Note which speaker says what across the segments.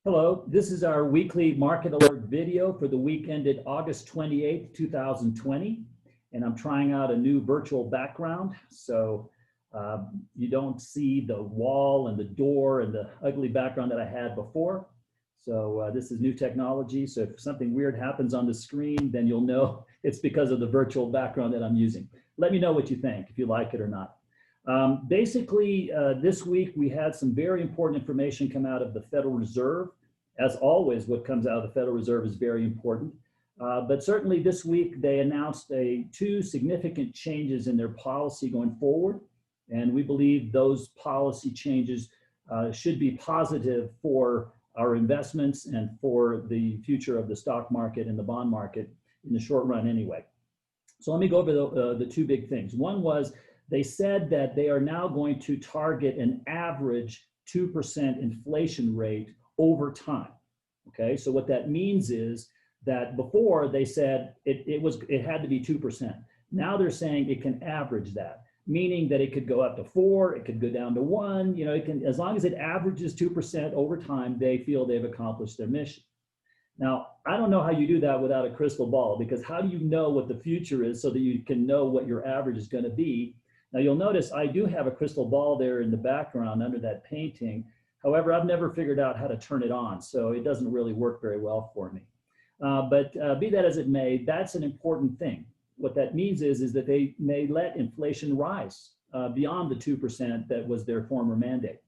Speaker 1: Hello, this is our weekly market alert video for the week ended August 28th, 2020. And I'm trying out a new virtual background. So you don't see the wall and the door and the ugly background that I had before. So this is new technology. So if something weird happens on the screen, then you'll know it's because of the virtual background that I'm using. Let me know what you think, if you like it or not. Basically, this week we had some very important information come out of the Federal Reserve. As always, what comes out of the Federal Reserve is very important. But certainly this week they announced two significant changes in their policy going forward. And we believe those policy changes should be positive for our investments and for the future of the stock market and the bond market in the short run anyway. So let me go over the two big things. One was they said that they are now going to target an average 2% inflation rate over time. Okay, so what that means is that before they said it had to be 2%. Now they're saying it can average that, meaning that it could go up to 4, it could go down to 1. You know, it can, as long as it averages 2% over time, they feel they've accomplished their mission. Now, I don't know how you do that without a crystal ball, because how do you know what the future is so that you can know what your average is going to be? Now, you'll notice I do have a crystal ball there in the background under that painting. However, I've never figured out how to turn it on, so it doesn't really work very well for me. But be that as it may, that's an important thing. What that means is that they may let inflation rise beyond the 2% that was their former mandate.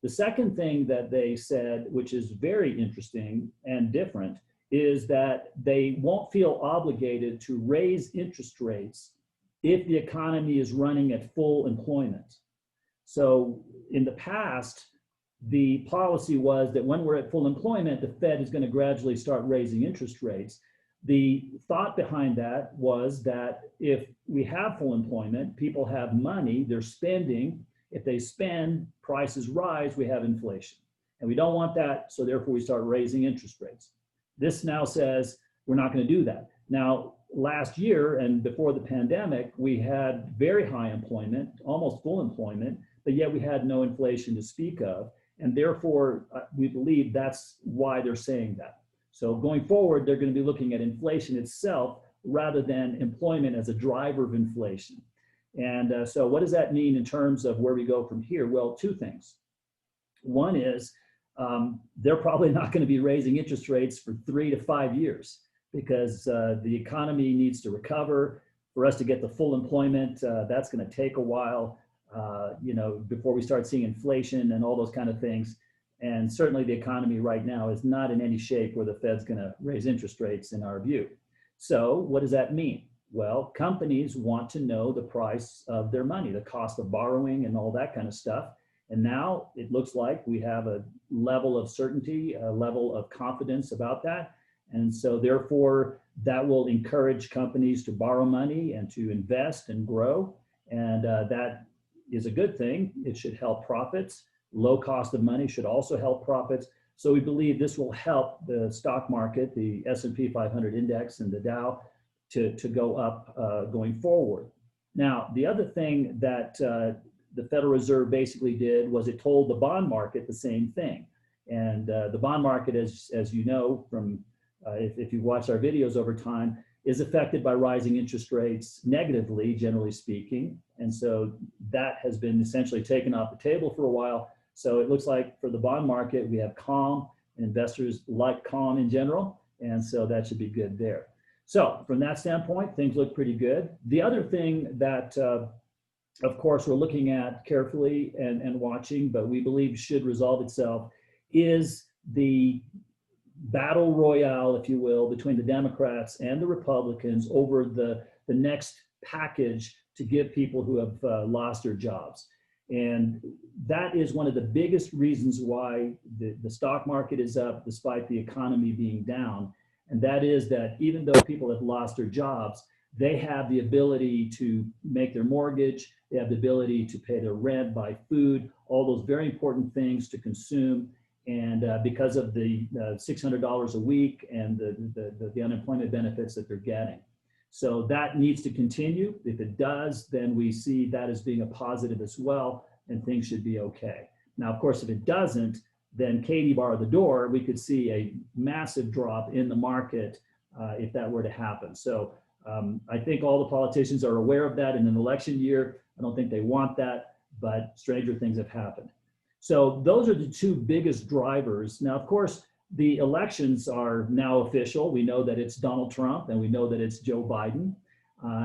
Speaker 1: The second thing that they said, which is very interesting and different, is that they won't feel obligated to raise interest rates if the economy is running at full employment. So in the past, the policy was that when we're at full employment, the Fed is going to gradually start raising interest rates. The thought behind that was that if we have full employment, people have money, they're spending. If they spend, prices rise, we have inflation. And we don't want that, so therefore we start raising interest rates. This now says we're not going to do that. Now, last year and before the pandemic, we had very high employment, almost full employment, but yet we had no inflation to speak of. And therefore, we believe that's why they're saying that. So going forward, they're going to be looking at inflation itself rather than employment as a driver of inflation. And so what does that mean in terms of where we go from here? Well, two things. One is they're probably not going to be raising interest rates for 3 to 5 years because the economy needs to recover. For us to get the full employment, that's going to take a while. Before we start seeing inflation and all those kind of things. And certainly the economy right now is not in any shape where the Fed's going to raise interest rates in our view. So what does that mean? Well, companies want to know the price of their money, the cost of borrowing and all that kind of stuff. And now it looks like we have a level of certainty, a level of confidence about that. And so therefore that will encourage companies to borrow money and to invest and grow. And that is a good thing. It should help profits. Low cost of money should also help profits. So we believe this will help the stock market, the S&P 500 index and the Dow to go up going forward. Now, the other thing that the Federal Reserve basically did was it told the bond market the same thing. And the bond market, as you know, from if you've watched our videos over time, is affected by rising interest rates negatively, generally speaking. And so that has been essentially taken off the table for a while. So it looks like for the bond market, we have calm. Investors like calm in general. And so that should be good there. So from that standpoint, things look pretty good. The other thing that, of course, we're looking at carefully and watching, but we believe should resolve itself, is the battle royale, if you will, between the Democrats and the Republicans over the next package to give people who have lost their jobs. And that is one of the biggest reasons why the stock market is up despite the economy being down. And that is that even though people have lost their jobs, they have the ability to make their mortgage, they have the ability to pay their rent, buy food, all those very important things to consume. And because of the $600 a week and the unemployment benefits that they're getting. So that needs to continue. If it does, then we see that as being a positive as well, and things should be okay. Now, of course, if it doesn't, then Katie bar the door, we could see a massive drop in the market if that were to happen. So I think all the politicians are aware of that in an election year. I don't think they want that, but stranger things have happened. So those are the two biggest drivers. Now, of course, the elections are now official. We know that it's Donald Trump and we know that it's Joe Biden.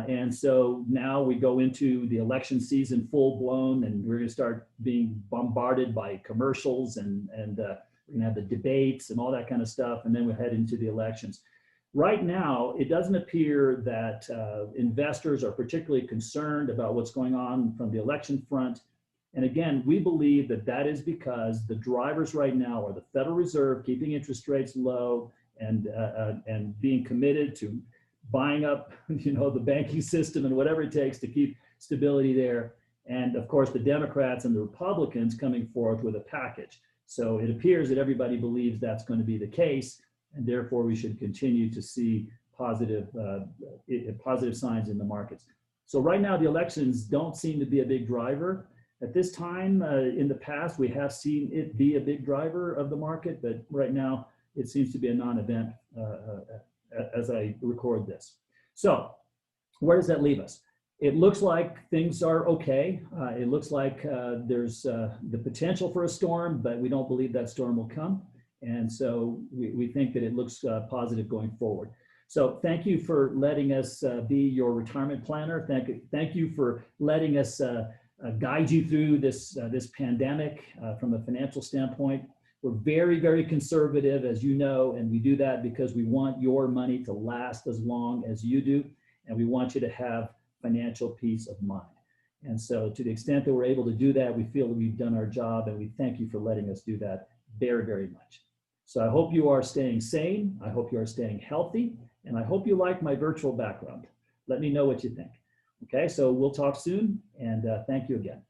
Speaker 1: And so now we go into the election season full blown, and we're going to start being bombarded by commercials, and we're going to have the debates and all that kind of stuff. And then we head into the elections. Right now, it doesn't appear that investors are particularly concerned about what's going on from the election front. And again, we believe that that is because the drivers right now are the Federal Reserve keeping interest rates low and being committed to buying up, the banking system and whatever it takes to keep stability there. And of course, the Democrats and the Republicans coming forth with a package. So it appears that everybody believes that's going to be the case, and therefore we should continue to see positive signs in the markets. So right now, the elections don't seem to be a big driver. At this time, in the past, we have seen it be a big driver of the market, but right now it seems to be a non-event as I record this. So where does that leave us? It looks like things are okay. It looks like there's the potential for a storm, but we don't believe that storm will come. And so we think that it looks positive going forward. So thank you for letting us be your retirement planner. Thank you for letting us guide you through this pandemic from a financial standpoint. We're very, very conservative, as you know, and we do that because we want your money to last as long as you do, and we want you to have financial peace of mind. And so to the extent that we're able to do that, we feel that we've done our job, and we thank you for letting us do that very, very much. So I hope you are staying sane, I hope you are staying healthy, and I hope you like my virtual background. Let me know what you think. Okay, so we'll talk soon, and thank you again.